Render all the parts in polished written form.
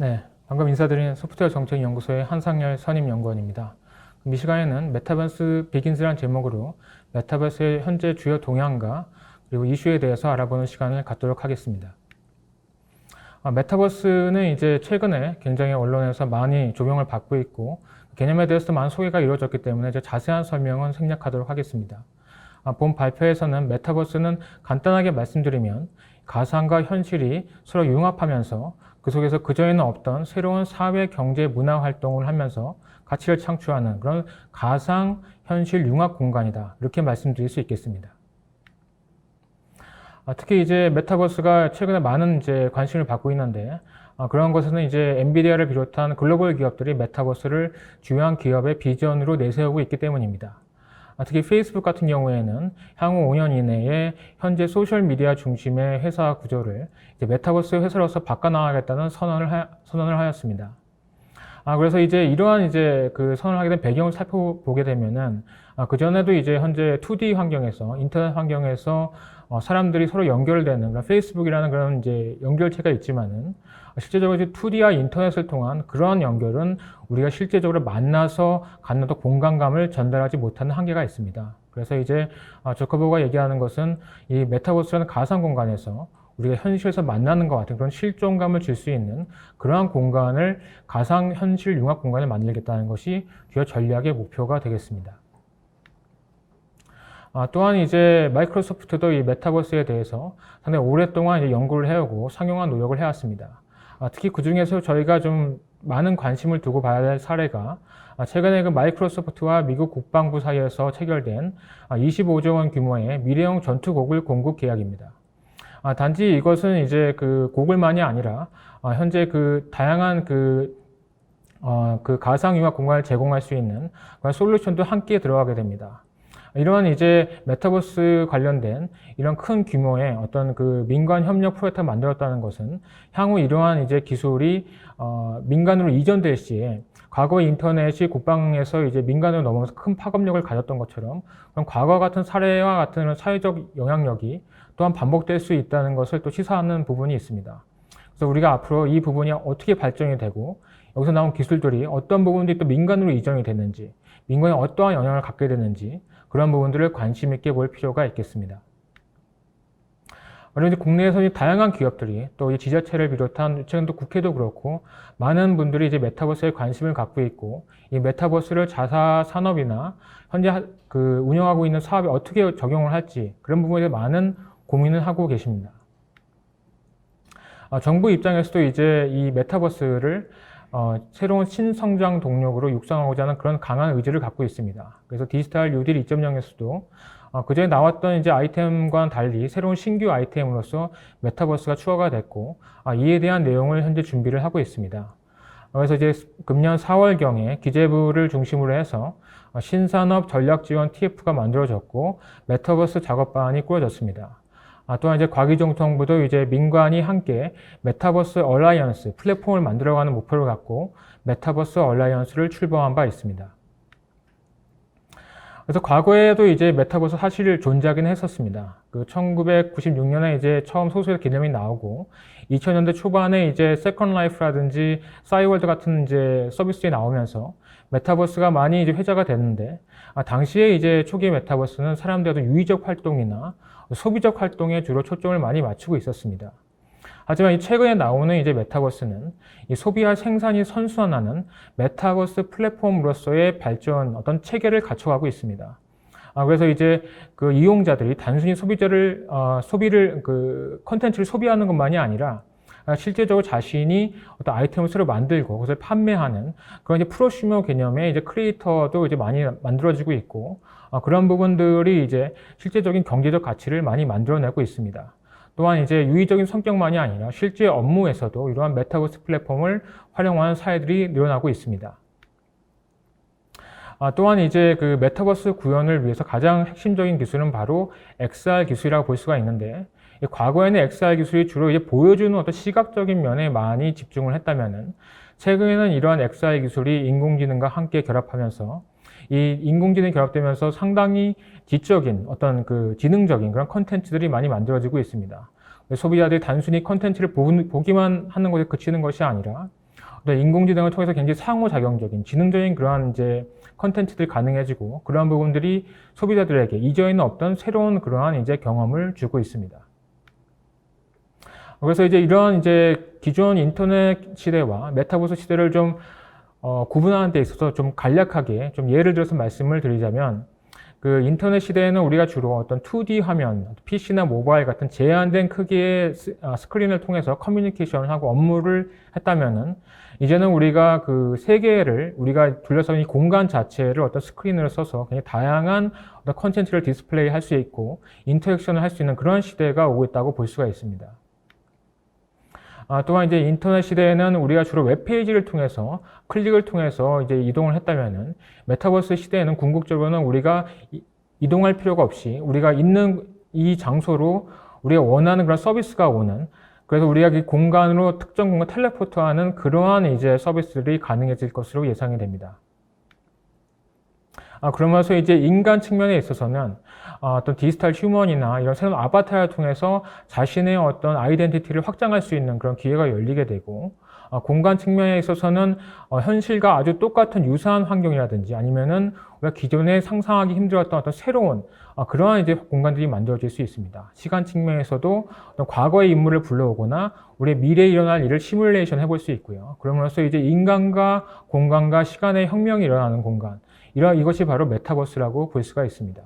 네, 방금 인사드린 소프트웨어 정책연구소의 한상열 선임연구원입니다. 이 시간에는 메타버스 비긴즈라는 제목으로 메타버스의 현재 주요 동향과 그리고 이슈에 대해서 알아보는 시간을 갖도록 하겠습니다. 메타버스는 이제 최근에 굉장히 언론에서 많이 조명을 받고 있고 개념에 대해서도 많은 소개가 이루어졌기 때문에 이제 자세한 설명은 생략하도록 하겠습니다. 본 발표에서는 메타버스는 간단하게 말씀드리면 가상과 현실이 서로 융합하면서 그 속에서 그전에는 없던 새로운 사회, 경제, 문화 활동을 하면서 가치를 창출하는 그런 가상, 현실 융합 공간이다. 이렇게 말씀드릴 수 있겠습니다. 특히 이제 메타버스가 최근에 많은 이제 관심을 받고 있는데 그런 것은 이제 엔비디아를 비롯한 글로벌 기업들이 메타버스를 주요한 기업의 비전으로 내세우고 있기 때문입니다. 특히 페이스북 같은 경우에는 향후 5년 이내에 현재 소셜미디어 중심의 회사 구조를 이제 메타버스 회사로서 바꿔나가겠다는 선언을 하였습니다. 그래서 이제 이러한 이제 그 선언을 하게 된 배경을 살펴보게 되면은 그전에도 이제 현재 2D 환경에서 인터넷 환경에서 사람들이 서로 연결되는 그런 페이스북이라는 그런 이제 연결체가 있지만은 실제적으로 이제 2D와 인터넷을 통한 그러한 연결은 우리가 실제적으로 만나서 갖는 어떤 공간감을 전달하지 못하는 한계가 있습니다. 그래서 이제 저커버가 얘기하는 것은 이 메타버스라는 가상 공간에서 우리가 현실에서 만나는 것 같은 그런 실존감을 줄 수 있는 그러한 공간을 가상 현실 융합 공간을 만들겠다는 것이 주요 전략의 목표가 되겠습니다. 또한 이제 마이크로소프트도 이 메타버스에 대해서 상당히 오랫동안 이제 연구를 해오고 상용화 노력을 해왔습니다. 특히 그 중에서 저희가 좀 많은 관심을 두고 봐야 할 사례가 최근에 그 마이크로소프트와 미국 국방부 사이에서 체결된 25조 원 규모의 미래형 전투고글 공급 계약입니다. 단지 이것은 이제 그 고글만이 아니라 현재 그 다양한 그 가상융합 공간을 제공할 수 있는 그런 솔루션도 함께 들어가게 됩니다. 이러한 이제 메타버스 관련된 이런 큰 규모의 어떤 그 민관 협력 프로젝트를 만들었다는 것은 향후 이러한 이제 기술이 민간으로 이전될 시에 과거 인터넷이 국방에서 이제 민간으로 넘어가서 큰 파급력을 가졌던 것처럼 그런 과거 같은 사례와 같은 사회적 영향력이 또한 반복될 수 있다는 것을 또 시사하는 부분이 있습니다. 그래서 우리가 앞으로 이 부분이 어떻게 발전이 되고 여기서 나온 기술들이 어떤 부분들이 또 민간으로 이전이 됐는지 민간에 어떠한 영향을 갖게 되는지 그런 부분들을 관심 있게 볼 필요가 있겠습니다. 그런데 국내에서 다양한 기업들이 또 이 지자체를 비롯한 최근도 국회도 그렇고 많은 분들이 이제 메타버스에 관심을 갖고 있고 이 메타버스를 자사 산업이나 현재 그 운영하고 있는 사업에 어떻게 적용을 할지 그런 부분에 대해 많은 고민을 하고 계십니다. 정부 입장에서도 이제 이 메타버스를 새로운 신성장 동력으로 육성하고자 하는 그런 강한 의지를 갖고 있습니다. 그래서 디지털 뉴딜 2.0에서도 그전에 나왔던 이제 아이템과는 달리 새로운 신규 아이템으로서 메타버스가 추가가 됐고 이에 대한 내용을 현재 준비를 하고 있습니다. 그래서 이제 금년 4월경에 기재부를 중심으로 해서 신산업 전략 지원 TF가 만들어졌고 메타버스 작업반이 꾸려졌습니다. 또한 이제 과기정통부도 이제 민관이 함께 메타버스 얼라이언스 플랫폼을 만들어가는 목표를 갖고 메타버스 얼라이언스를 출범한 바 있습니다. 그래서 과거에도 이제 메타버스 사실 존재하긴 했었습니다. 그 1996년에 이제 처음 소수의 개념이 나오고 2000년대 초반에 이제 세컨 라이프라든지 싸이월드 같은 이제 서비스들이 나오면서 메타버스가 많이 이제 회자가 됐는데 당시에 이제 초기 메타버스는 사람들의 유의적 활동이나 소비적 활동에 주로 초점을 많이 맞추고 있었습니다. 하지만 이 최근에 나오는 이제 메타버스는 이 소비와 생산이 선순환하는 메타버스 플랫폼으로서의 발전 어떤 체계를 갖춰가고 있습니다. 그래서 이제 그 이용자들이 단순히 소비를 그 콘텐츠를 소비하는 것만이 아니라 실제적으로 자신이 어떤 아이템을 새로 만들고 그것을 판매하는 그런 이제 프로슈머 개념의 이제 크리에이터도 이제 많이 만들어지고 있고 그런 부분들이 이제 실제적인 경제적 가치를 많이 만들어내고 있습니다. 또한 이제 유의적인 성격만이 아니라 실제 업무에서도 이러한 메타버스 플랫폼을 활용하는 사례들이 늘어나고 있습니다. 또한 이제 그 메타버스 구현을 위해서 가장 핵심적인 기술은 바로 XR 기술이라고 볼 수가 있는데 과거에는 XR 기술이 주로 이제 보여주는 어떤 시각적인 면에 많이 집중을 했다면은 최근에는 이러한 XR 기술이 인공지능과 함께 결합하면서 이 인공지능이 결합되면서 상당히 지적인 어떤 그 지능적인 그런 컨텐츠들이 많이 만들어지고 있습니다. 소비자들이 단순히 컨텐츠를 보기만 하는 것에 그치는 것이 아니라 어떤 인공지능을 통해서 굉장히 상호작용적인 지능적인 그러한 이제 컨텐츠들이 가능해지고 그러한 부분들이 소비자들에게 이전에는 없던 새로운 그러한 이제 경험을 주고 있습니다. 그래서 이제 이런 이제 기존 인터넷 시대와 메타버스 시대를 좀 구분하는 데 있어서 좀 간략하게 좀 예를 들어서 말씀을 드리자면 그 인터넷 시대에는 우리가 주로 어떤 2D 화면, PC나 모바일 같은 제한된 크기의 스크린을 통해서 커뮤니케이션을 하고 업무를 했다면은 이제는 우리가 그 세계를 우리가 둘러싸인 이 공간 자체를 어떤 스크린으로 써서 굉장히 다양한 어떤 컨텐츠를 디스플레이 할 수 있고 인터랙션을 할 수 있는 그런 시대가 오고 있다고 볼 수가 있습니다. 또한 이제 인터넷 시대에는 우리가 주로 웹페이지를 통해서 클릭을 통해서 이제 이동을 했다면은 메타버스 시대에는 궁극적으로는 우리가 이동할 필요가 없이 우리가 있는 이 장소로 우리가 원하는 그런 서비스가 오는 그래서 우리가 이 공간으로 특정 공간 텔레포트하는 그러한 이제 서비스들이 가능해질 것으로 예상이 됩니다. 그러면서 이제 인간 측면에 있어서는 어떤 디지털 휴먼이나 이런 새로운 아바타를 통해서 자신의 어떤 아이덴티티를 확장할 수 있는 그런 기회가 열리게 되고 공간 측면에 있어서는 현실과 아주 똑같은 유사한 환경이라든지 아니면은 우리가 기존에 상상하기 힘들었던 어떤 새로운 그러한 이제 공간들이 만들어질 수 있습니다. 시간 측면에서도 어떤 과거의 인물을 불러오거나 우리의 미래에 일어날 일을 시뮬레이션 해볼 수 있고요. 그러면서 이제 인간과 공간과 시간의 혁명이 일어나는 공간 이것이 바로 메타버스라고 볼 수가 있습니다.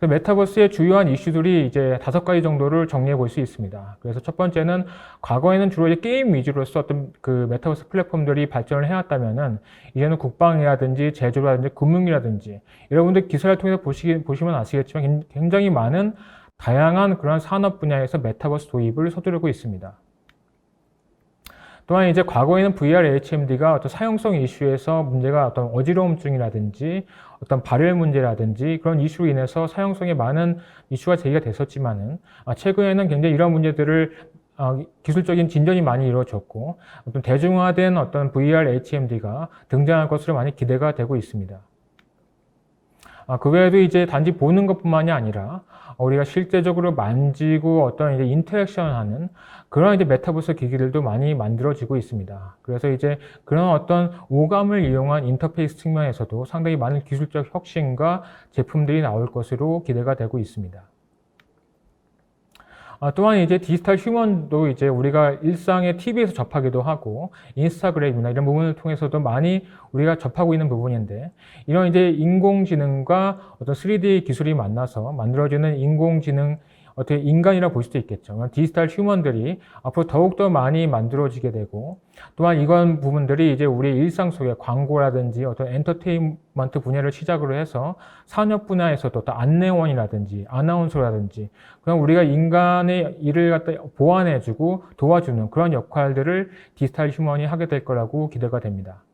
메타버스의 주요한 이슈들이 이제 5가지 정도를 정리해 볼 수 있습니다. 그래서 첫 번째는 과거에는 주로 이제 게임 위주로서 어떤 그 메타버스 플랫폼들이 발전을 해왔다면은 이제는 국방이라든지 제조라든지 금융이라든지 여러분들 기사를 통해서 보시면 아시겠지만 굉장히 많은 다양한 그런 산업 분야에서 메타버스 도입을 서두르고 있습니다. 또한 이제 과거에는 VR, HMD가 어떤 사용성 이슈에서 문제가 어떤 어지러움증이라든지 어떤 발열 문제라든지 그런 이슈로 인해서 사용성에 많은 이슈가 제기가 됐었지만은 최근에는 굉장히 이런 문제들을 기술적인 진전이 많이 이루어졌고 어떤 대중화된 어떤 VR, HMD가 등장할 것으로 많이 기대가 되고 있습니다. 그 외에도 이제 단지 보는 것뿐만이 아니라 우리가 실제적으로 만지고 어떤 이제 인터랙션을 하는 그런 이제 메타버스 기기들도 많이 만들어지고 있습니다. 그래서 이제 그런 어떤 오감을 이용한 인터페이스 측면에서도 상당히 많은 기술적 혁신과 제품들이 나올 것으로 기대가 되고 있습니다. 또한 이제 디지털 휴먼도 이제 우리가 일상의 TV에서 접하기도 하고 인스타그램이나 이런 부분을 통해서도 많이 우리가 접하고 있는 부분인데 이런 이제 인공지능과 어떤 3D 기술이 만나서 만들어지는 인공지능 어떻게 인간이라 볼 수도 있겠죠. 디지털 휴먼들이 앞으로 더욱더 많이 만들어지게 되고 또한 이런 부분들이 이제 우리 일상 속에 광고라든지 어떤 엔터테인먼트 분야를 시작으로 해서 산업 분야에서도 어떤 안내원이라든지 아나운서라든지 그냥 우리가 인간의 일을 갖다 보완해주고 도와주는 그런 역할들을 디지털 휴먼이 하게 될 거라고 기대가 됩니다.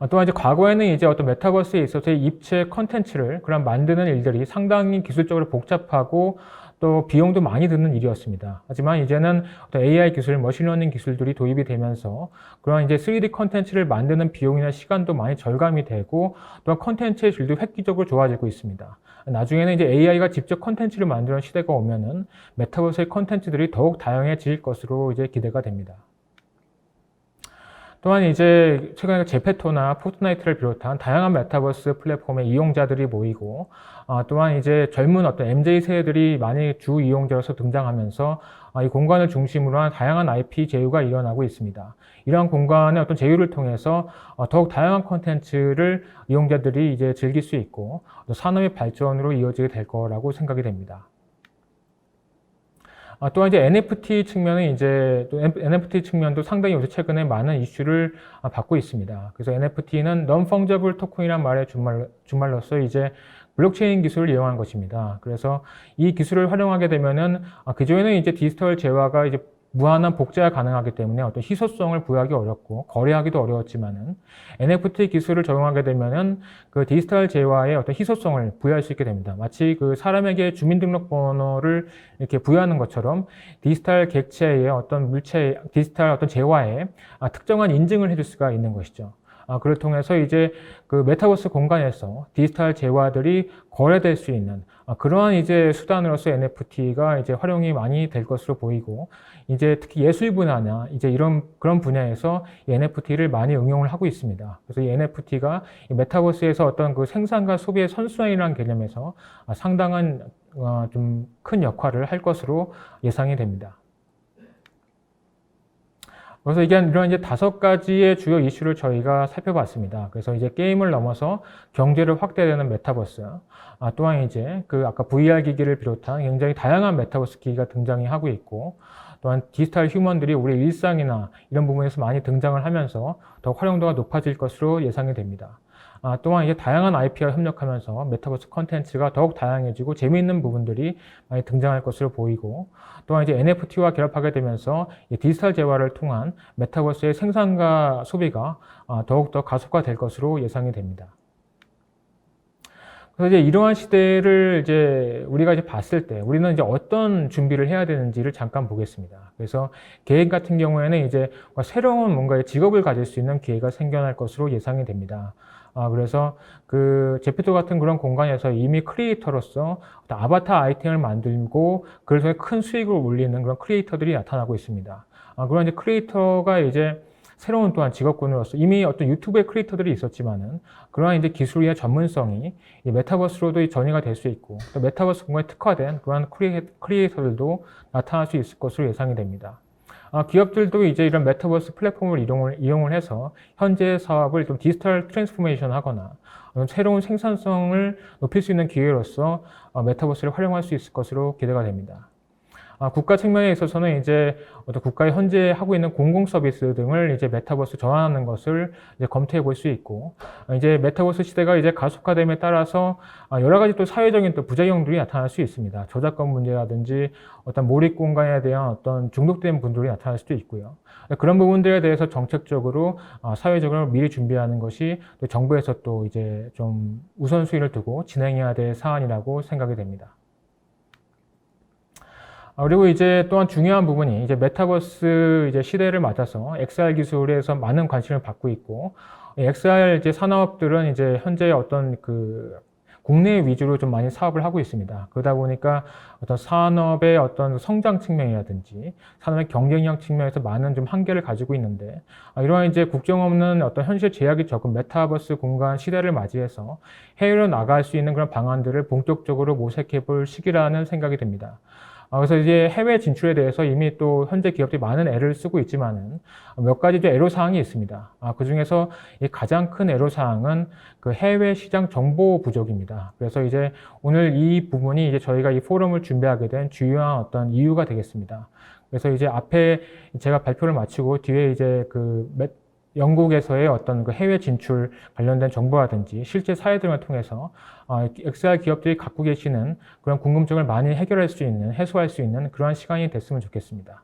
또한 이제 과거에는 이제 어떤 메타버스에 있어서의 입체 컨텐츠를 그런 만드는 일들이 상당히 기술적으로 복잡하고 또 비용도 많이 드는 일이었습니다. 하지만 이제는 어떤 AI 기술, 머신러닝 기술들이 도입이 되면서 그런 이제 3D 컨텐츠를 만드는 비용이나 시간도 많이 절감이 되고 또한 컨텐츠의 질도 획기적으로 좋아지고 있습니다. 나중에는 이제 AI가 직접 컨텐츠를 만드는 시대가 오면은 메타버스의 컨텐츠들이 더욱 다양해질 것으로 이제 기대가 됩니다. 또한 이제 최근에 제페토나 포트나이트를 비롯한 다양한 메타버스 플랫폼의 이용자들이 모이고 또한 이제 젊은 어떤 MZ 세대들이 많이 주 이용자로서 등장하면서 이 공간을 중심으로 한 다양한 IP 제휴가 일어나고 있습니다. 이러한 공간의 어떤 제휴를 통해서 더욱 다양한 콘텐츠를 이용자들이 이제 즐길 수 있고 산업의 발전으로 이어지게 될 거라고 생각이 됩니다. 또한 이제 NFT 측면은 이제 또 NFT 측면도 상당히 요새 최근에 많은 이슈를 받고 있습니다. 그래서 NFT는 Non-Fungible Token이란 말의 준말로서 이제 블록체인 기술을 이용한 것입니다. 그래서 이 기술을 활용하게 되면은 그전에는 이제 디지털 재화가 이제 무한한 복제가 가능하기 때문에 어떤 희소성을 부여하기 어렵고 거래하기도 어려웠지만은 NFT 기술을 적용하게 되면은 그 디지털 재화의 어떤 희소성을 부여할 수 있게 됩니다. 마치 그 사람에게 주민등록번호를 이렇게 부여하는 것처럼 디지털 객체의 어떤 디지털 어떤 재화에 특정한 인증을 해줄 수가 있는 것이죠. 그를 통해서 이제 그 메타버스 공간에서 디지털 재화들이 거래될 수 있는 그러한 이제 수단으로서 NFT가 이제 활용이 많이 될 것으로 보이고, 이제 특히 예술 분야나 이제 그런 분야에서 이 NFT를 많이 응용을 하고 있습니다. 그래서 이 NFT가 이 메타버스에서 어떤 그 생산과 소비의 선순환이라는 개념에서 상당한 좀 큰 역할을 할 것으로 예상이 됩니다. 그래서 이런 이제 5가지의 주요 이슈를 저희가 살펴봤습니다. 그래서 이제 게임을 넘어서 경제를 확대되는 메타버스, 또한 이제 그 아까 VR 기기를 비롯한 굉장히 다양한 메타버스 기기가 등장이 하고 있고, 또한 디지털 휴먼들이 우리 일상이나 이런 부분에서 많이 등장을 하면서 더 활용도가 높아질 것으로 예상이 됩니다. 또한 이제 다양한 IP와 협력하면서 메타버스 콘텐츠가 더욱 다양해지고 재미있는 부분들이 많이 등장할 것으로 보이고, 또한 이제 NFT와 결합하게 되면서 디지털 재화를 통한 메타버스의 생산과 소비가 더욱더 가속화될 것으로 예상이 됩니다. 그래서 이제 이러한 시대를 이제 우리가 이제 봤을 때 우리는 이제 어떤 준비를 해야 되는지를 잠깐 보겠습니다. 그래서 개인 같은 경우에는 이제 새로운 뭔가의 직업을 가질 수 있는 기회가 생겨날 것으로 예상이 됩니다. 그래서 그 제피토 같은 그런 공간에서 이미 크리에이터로서 아바타 아이템을 만들고 그래서 큰 수익을 올리는 그런 크리에이터들이 나타나고 있습니다. 그런 이제 크리에이터가 이제 새로운 또한 직업군으로서 이미 어떤 유튜브의 크리에이터들이 있었지만은 그러한 이제 기술이나 전문성이 이 메타버스로도 전이가 될 수 있고, 또 메타버스 공간에 특화된 그러한 크리에이터들도 나타날 수 있을 것으로 예상이 됩니다. 기업들도 이제 이런 메타버스 플랫폼을 이용을 해서 현재 사업을 좀 디지털 트랜스포메이션 하거나 새로운 생산성을 높일 수 있는 기회로서 메타버스를 활용할 수 있을 것으로 기대가 됩니다. 국가 측면에 있어서는 이제 어떤 국가의 현재 하고 있는 공공 서비스 등을 이제 메타버스 전환하는 것을 이제 검토해 볼 수 있고, 이제 메타버스 시대가 이제 가속화됨에 따라서 여러 가지 또 사회적인 또 부작용들이 나타날 수 있습니다. 저작권 문제라든지 어떤 몰입 공간에 대한 어떤 중독된 분들이 나타날 수도 있고요. 그런 부분들에 대해서 정책적으로 사회적으로 미리 준비하는 것이 또 정부에서 또 이제 좀 우선순위를 두고 진행해야 될 사안이라고 생각이 됩니다. 그리고 이제 또한 중요한 부분이 이제 메타버스 이제 시대를 맞아서 XR 기술에서 많은 관심을 받고 있고, XR 이제 산업들은 이제 현재 어떤 그 국내 위주로 좀 많이 사업을 하고 있습니다. 그러다 보니까 어떤 산업의 어떤 성장 측면이라든지 산업의 경쟁력 측면에서 많은 좀 한계를 가지고 있는데, 이러한 이제 국경 없는 어떤 현실 제약이 적은 메타버스 공간 시대를 맞이해서 해외로 나갈 수 있는 그런 방안들을 본격적으로 모색해 볼 시기라는 생각이 듭니다. 그래서 이제 해외 진출에 대해서 이미 또 현재 기업들이 많은 애를 쓰고 있지만은 몇 가지 애로사항이 있습니다. 그 중에서 가장 큰 애로사항은 그 해외 시장 정보 부족입니다. 그래서 이제 오늘 이 부분이 이제 저희가 이 포럼을 준비하게 된 주요한 어떤 이유가 되겠습니다. 그래서 이제 앞에 제가 발표를 마치고 뒤에 이제 영국에서의 어떤 그 해외 진출 관련된 정보라든지 실제 사례 등을 통해서 XR 기업들이 갖고 계시는 그런 궁금증을 많이 해소할 수 있는 그러한 시간이 됐으면 좋겠습니다.